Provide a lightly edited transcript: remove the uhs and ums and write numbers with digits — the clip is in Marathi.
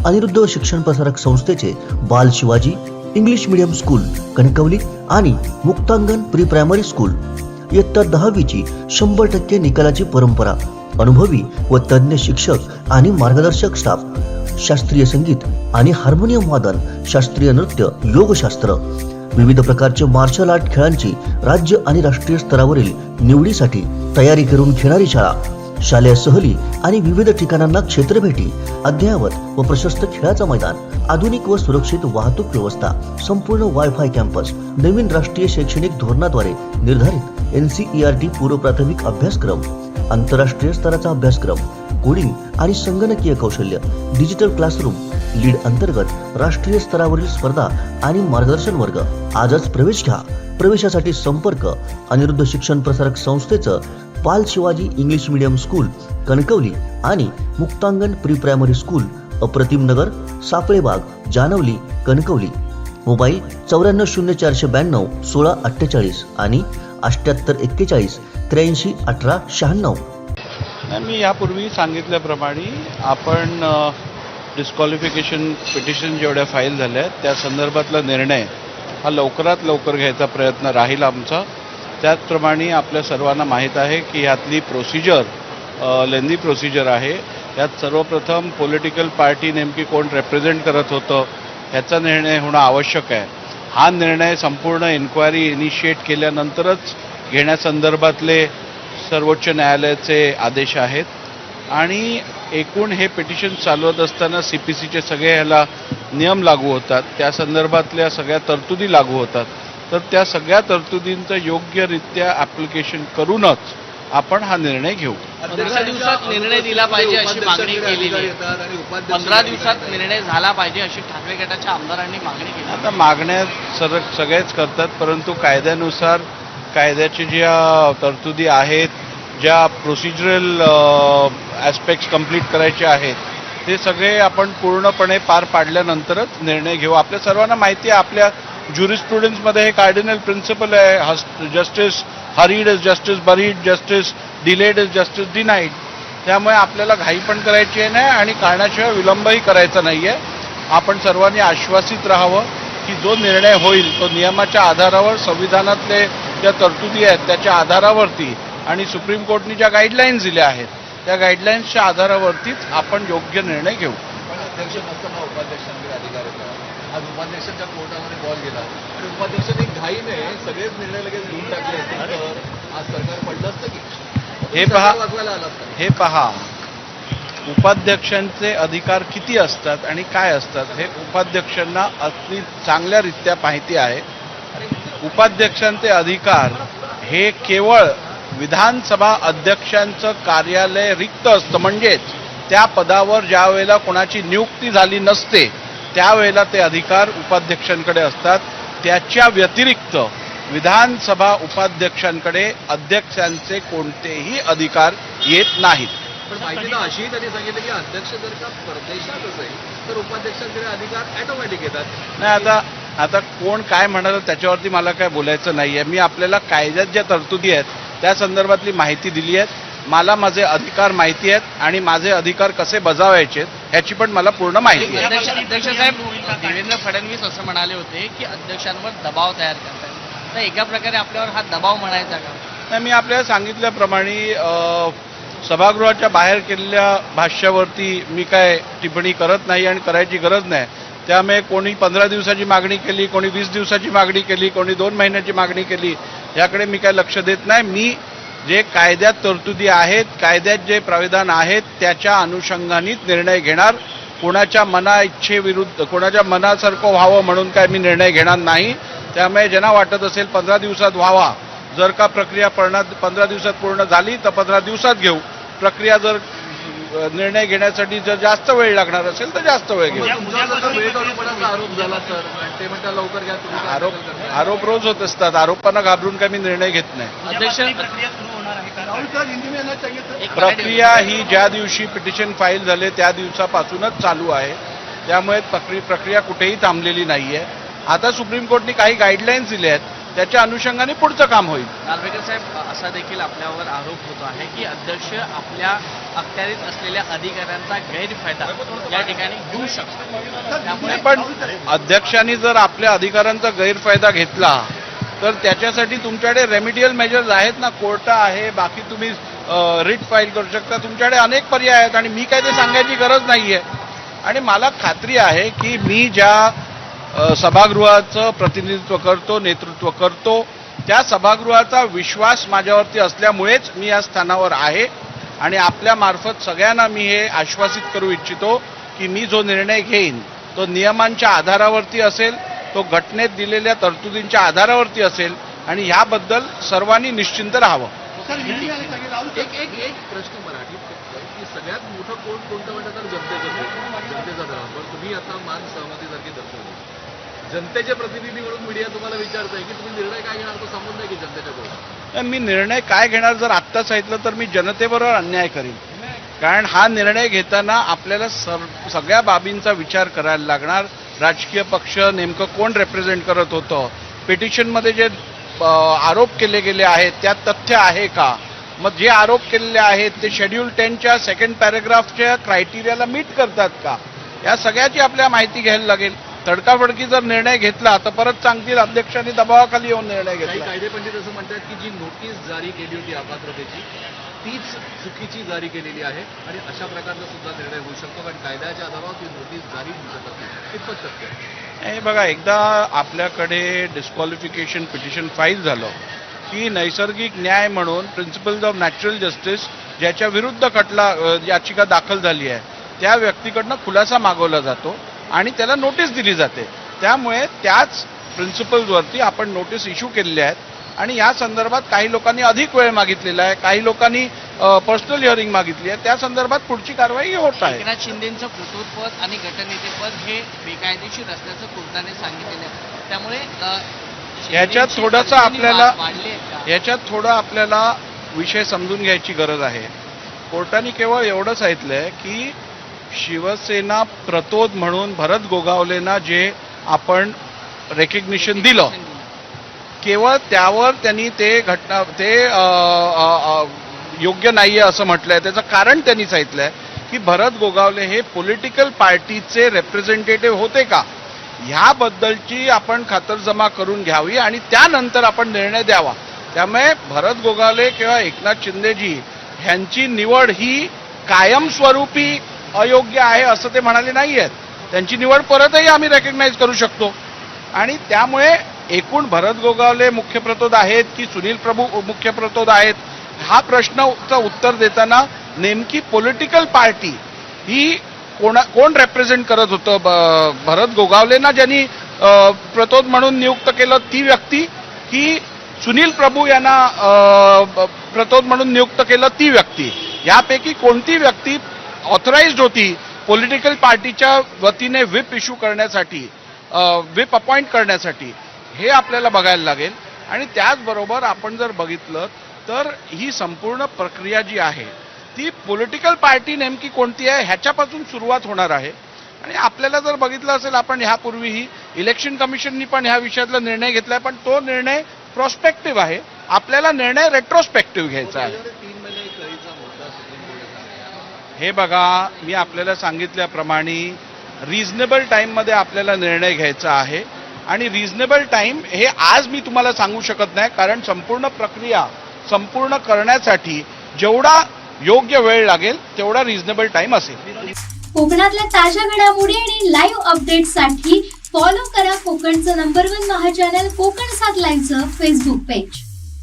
अनिरुद्ध शिक्षण प्रसारक संस्थेचे बाल Shivaji English medium school Kankavli आणि मुक्तांगण प्री प्रायमरी स्कूल इयत्ता 10वीची 100% निकालाची परंपरा, अनुभवी व तज्ञ शिक्षक आणि मार्गदर्शक स्टाफ, शास्त्रीय संगीत आणि हार्मोनियम वादन, शास्त्रीय नृत्य, योगशास्त्र, विविध प्रकारचे मार्शल आर्ट खेळांची राज्य आणि राष्ट्रीय स्तरावरील निवडीसाठी तयारी करून घेणारी शाळा, शालेय सहली आणि विविध ठिकाणांना क्षेत्रभेटी, अद्ययावत व प्रशस्त खेळाचं मैदान, आधुनिक व सुरक्षित वाहतूक व्यवस्था, संपूर्ण वायफाय कॅम्पस, नवीन राष्ट्रीय शैक्षणिक धोरणाद्वारे निर्धारित NCERT पूर्व प्राथमिक अभ्यासक्रम, आंतरराष्ट्रीय स्तराचा अभ्यासक्रम, कोडिंग आणि संगणकीय कौशल्य, डिजिटल क्लासरूम, लीड अंतर्गत राष्ट्रीय स्तरावरील स्पर्धा आणि मार्गदर्शन वर्ग. आजच प्रवेश घ्या. प्रवेशासाठी संपर्क अनिरुद्ध शिक्षण प्रसारक संस्थेचं बाल Shivaji English medium school Kankavli आणि मुक्तांगण प्री प्रायमरी स्कूल, अप्रतिम नगर, सापळेबाग, जानवली, कणकवली. मोबाईल 940492 1648 आणि 7841 83 18 96. मी यापूर्वी सांगितल्याप्रमाणे आपण डिस्क्वालिफिकेशन पिटिशन जेवढ्या फाईल झाल्या आहेत त्या संदर्भातला निर्णय हा लवकरात लवकर घ्यायचा प्रयत्न राहील आमचा. त्याचप्रमाणे आपल्या सर्वांना माहीत आहे की यातली प्रोसिजर लेंदी प्रोसिजर आहे. यात सर्वप्रथम पॉलिटिकल पार्टी नेमकी कोण रिप्रेझेंट करत होतं ह्याचा निर्णय होणं आवश्यक आहे. हा निर्णय संपूर्ण इन्क्वायरी इनिशिएट केल्यानंतरच घेण्यासंदर्भातले सर्वोच्च न्यायालयाचे आदेश आहेत आणि एकूण हे पिटिशन चालवत असताना CPCचे सगळे ह्याला नियम लागू होतात, त्या संदर्भातल्या सगळ्या तरतुदी लागू होतात. तर त्या सगळ्या तरतुदींचं योग्यरित्या ॲप्लिकेशन करूनच आपण हा निर्णय घेऊ. 15 दिवसात निर्णय दिला पाहिजे अशी मागणी केलेली आहे. 15 दिवसात निर्णय झाला पाहिजे अशी ठाकरे गटाच्या आमदारांनी मागणी केली. आता मागण्या सगळेच करतात, परंतु कायद्यानुसार कायद्याच्या ज्या तरतुदी आहेत, ज्या प्रोसिजरल ॲस्पेक्ट्स कंप्लीट करायचे आहेत ते सगळे आपण पूर्णपणे पार पाडल्यानंतरच निर्णय घेऊ. आपल्या सर्वांना माहिती आहे आपल्या ज्युरिस्प्रुडन्समध्ये हे कार्डिनल प्रिन्सिपल आहे, justice hurried is justice buried, justice delayed is justice denied. त्यामुळे आपल्याला घाई पण करायची नाही आणि कारणाशिवाय विलंबही करायचा नाही आहे. आपण सर्वांनी आश्वासित राहावं की जो निर्णय होईल तो नियमाच्या आधारावर, संविधानातले ज्या तरतुदी आहेत त्याच्या आधारावरती आणि सुप्रीम कोर्टने ज्या गाईडलाईन्स दिल्या आहेत त्या गाईडलाईन्सच्या आधारावरतीच आपण योग्य निर्णय घेऊ. अध्यक्ष नसताना उपाध्यक्षांकडे अधिकार होता. आज उपाध्यक्षांच्या कोर्टामध्ये बॉल गेला आणि उपाध्यक्षांनी घाईने सगळेच निर्णय लगेच घेऊन टाकले असतील तर आज सरकार पडलं असतं की हे पहा उपाध्यक्षांचे अधिकार किती असतात आणि काय असतात हे उपाध्यक्षांना अगदी चांगल्यारीत्या माहिती आहे. उपाध्यक्षांचे अधिकार हे केवळ विधानसभा अध्यक्षांचं कार्यालय रिक्त असतं, म्हणजेच त्या पदावर ज्या वेळेला कोणाची नियुक्ती झाली नसते त्यावेळेला ते अधिकार उपाध्यक्षांकडे असतात. त्याच्या व्यतिरिक्त विधानसभा उपाध्यक्षांकडे अध्यक्षांचे कोणतेही अधिकार येत नाहीत. पण माहिती तर अशीही त्यांनी सांगितलं की अध्यक्ष जर का परदेशात असेल तर उपाध्यक्षांकडे अधिकार ऑटोमॅटिक येतात. नाही, आता कोण काय म्हणालं त्याच्यावरती मला काय बोलायचं नाही आहे. मी आपल्याला कायद्यात ज्या तरतुदी आहेत त्या संदर्भातली माहिती दिली आहे. मला माझे अधिकार माहिती आहेत आणि माझे अधिकार कसे बजावायचे ह्याची पण मला पूर्ण माहिती आहे. अध्यक्ष साहेब, देवेंद्र फडणवीस असं म्हणाले होते की अध्यक्षांवर दबाव तयार करतात, तर एका प्रकारे आपल्यावर हा दबाव म्हणायचा का? नाही, मी आपल्याला सांगितल्याप्रमाणे सभागृहाच्या बाहेर केलेल्या भाष्यावरती मी काय टिप्पणी करत नाही आणि करायची गरज नाही. त्यामुळे कोणी 15 दिवसाची मागणी केली, कोणी 20 दिवसाची मागणी केली, कोणी 2 महिन्याची मागणी केली याकडे मी काय लक्ष देत नाही. मी जे कायद्यात तरतुदी आहेत, कायद्यात जे प्राविधान आहेत त्याच्या अनुषंगानेच निर्णय घेणार. कोणाच्या इच्छेविरुद्ध कोणाच्या मनासारखं व्हावं म्हणून काय मी निर्णय घेणार नाही. त्यामुळे ज्यांना वाटत असेल 15 दिवसात व्हावा, जर का प्रक्रिया 15 दिवसात पूर्ण झाली तर 15 दिवसात घेऊ. प्रक्रिया जर निर्णय घेण्यासाठी जर जास्त वेळ लागणार असेल तर जास्त वेळ घेऊ. आरोप झाला तर ते म्हणतात लवकर घ्या. आरोप रोज होत असतात. आरोपांना घाबरून काय मी निर्णय घेत नाही. अध्यक्ष, प्रक्रिया ही ज्या दिवशी पिटिशन फाईल झाले त्या दिवसापासूनच चालू आहे. त्यामुळे प्रक्रिया कुठेही थांबलेली नाही आहे. आता सुप्रीम कोर्टने काही गाईडलाईन्स दिल्या आहेत त्याच्या अनुषंगाने पुढचं काम होईल. नार्वेकर साहेब, असा देखील आपल्यावर आरोप होतो आहे की अध्यक्ष आपल्या अखत्यारीत असलेल्या अधिकाऱ्यांचा गैरफायदा या ठिकाणी घेऊ शकतात. त्यामुळे पण अध्यक्षांनी जर आपल्या अधिकारांचा गैरफायदा घेतला तर त्याच्यासाठी तुमच्याकडे रेमिडियल मेजर्स आहेत ना, कोर्ट आहे, बाकी तुम्ही रिट फाईल करू शकता, तुमच्याकडे अनेक पर्याय आहेत आणि मी काय ते सांगायची गरज नाहीये. आणि मला खात्री आहे की मी ज्या सभागृहाचं प्रतिनिधित्व करतो, नेतृत्व करतो, त्या सभागृहाचा विश्वास माझ्यावरती असल्यामुळेच मी या स्थानावर आहे. आणि आपल्या मार्फत सगळ्यांना मी हे आश्वासित करू इच्छितो की मी जो निर्णय घेईन तो नियमांच्या आधारावरती असेल, तो घटनेत दिलेल्या तरतुदींच्या आधारावरती असेल आणि ह्याबद्दल सर्वांनी निश्चिंत राहावं. एक प्रश्न मराठीत की सगळ्यात मोठं कोणतं म्हणतात तर जनतेचा धर्म. पण तुम्ही आता मान सहमतीसारखी दर्शवली. जनतेचे प्रतिनिधी म्हणून मीडिया तुम्हाला विचारताय की तुम्ही निर्णय काय घेणार, तो संबंध आहे की जनतेच्या कोर्टात? मी निर्णय काय घेणार जर आत्ता सांगितलं तर मी जनतेबरोबर अन्याय करीन. कारण हा निर्णय घेताना आपल्याला सगळ्या बाबींचा विचार करायला लागणार. राजकीय पक्ष नेमकं कोण रिप्रेझेंट करत होतं, पिटिशनमध्ये जे आरोप केले गेले आहेत त्यात तथ्य आहे का, मग जे आरोप केलेले आहेत ते शेड्यूल 10च्या सेकंड पॅरेग्राफच्या क्रायटेरियाला मीट करतात का, या सगळ्याची आपल्याला माहिती घ्यायला लागेल. तडकाफडकी जर निर्णय घेतला तर परत सांगतील अध्यक्षांनी दबावाखाली येऊन निर्णय काही घेतला. कायदेपंडित असं म्हणतात की जी नोटीस जारी केली होती अपात्रतेची तीच चुकीची जारी केलेली आहे आणि अशा प्रकारचा सुद्धा निर्णय होऊ शकतो, कारण कायद्याच्या आधारावर ती नोटीस जारी होऊ शकत नाही. कितपत सत्य आहे? हे बघा, एकदा आपल्याकडे डिस्क्वालिफिकेशन पिटिशन फाईल झालं की नैसर्गिक न्याय म्हणून प्रिन्सिपल्स ऑफ नॅचरल जस्टिस ज्याच्या विरुद्ध याचिका दाखल झाली आहे त्या व्यक्तीकडनं खुलासा मागवला जातो आणि त्याला नोटीस दिली जाते. त्यामुळे त्याच प्रिन्सिपल्सवरती आपण नोटीस इश्यू केलेल्या आहेत आणि या संदर्भात काही लोकांनी अधिक वेळ मागितलेला आहे, काही लोकांनी पर्सनल हिअरिंग मागितली आहे. त्या संदर्भात पुढची कारवाई होत आहे. एकनाथ शिंदेंचं पृथ्वीपद आणि गटनेतेपद हे बेकायदेशीर असल्याचं कोर्टाने सांगितलेलं आहे. त्यामुळे याच्यात शिंदेची थोडंसं अडचणी आपल्याला वाढली आहेत का? याच्यात थोडं आपल्याला विषय समजून घ्यायची गरज आहे. कोर्टाने केवळ एवढं सांगितलंय की शिवसेना प्रतोद म्हणून भरत गोगावलेंना जे आपण रेकग्निशन दिलं, केवळ त्यावर त्यांनी ते योग्य नाहीये असं म्हटलंय. त्याचं कारण त्यांनी सांगितलंय की भरत गोगावले हे पॉलिटिकल पार्टीचे रिप्रेझेंटेटिव्ह होते का, ह्याबद्दलची आपण खातरजमा करून घ्यावी आणि त्यानंतर आपण निर्णय द्यावा. त्यामुळे भरत गोगावले किंवा एकनाथ शिंदेजी ह्यांची निवड ही कायमस्वरूपी अयोग्य आहे असं ते म्हणाले नाही आहेत. त्यांची निवड परतही आम्ही रेकग्नाइज करू शकतो. आणि त्यामुळे एकूण भरत गोगावले मुख्य प्रतोद आहेत की सुनील प्रभू मुख्य प्रतोद आहेत, हा प्रश्नाचं उत्तर देताना नेमकी पॉलिटिकल पार्टी ही कोण रेप्रेझेंट करत होतं, भरत गोगावलेंना ज्यांनी प्रतोद म्हणून नियुक्त केलं ती व्यक्ती की सुनील प्रभू यांना प्रतोद म्हणून नियुक्त केलं ती व्यक्ती, यापैकी कोणती व्यक्ती ऑथराइज्ड होती पॉलिटिकल पार्टीच्या वतीने व्हिप इश्यू करण्यासाठी, व्हिप अपॉइंट करण्यासाठी, हे आपल्याला बघायला लागेल. आणि त्याचबरोबर आपण जर बघितलं तर ही संपूर्ण प्रक्रिया जी आहे ती पॉलिटिकल पार्टी नेमकी कोणती आहे ह्याच्यापासून सुरुवात होणार आहे. आणि आपल्याला जर बघितलं असेल, आपण ह्यापूर्वीही इलेक्शन कमिशननी पण ह्या विषयातला निर्णय घेतलाय, पण तो निर्णय प्रॉस्पेक्टिव्ह आहे. आपल्याला निर्णय रेट्रोस्पेक्टिव्ह घ्यायचा आहे. 3 महिने कळीचा मुद्दा सुप्रीम कोर्टात. हे बघा, मी आपल्याला सांगितल्याप्रमाणे रिझनेबल टाईममध्ये आपल्याला निर्णय घ्यायचा आहे. आणि रिझनेबल टाईम हे आज मी तुम्हाला सांगू शकत नाही, कारण संपूर्ण प्रक्रिया संपूर्ण करण्यासाठी जेवढा योग्य वेळ लागेल तेवढा रिझनेबल टाईम असेल. कोकणातल्या ताज्या घडामोडी आणि लाईव्ह अपडेट्ससाठी फॉलो करा कोकणचं नंबर 1 महा चॅनल कोकण 7 लाईव्हचं फेसबुक पेज.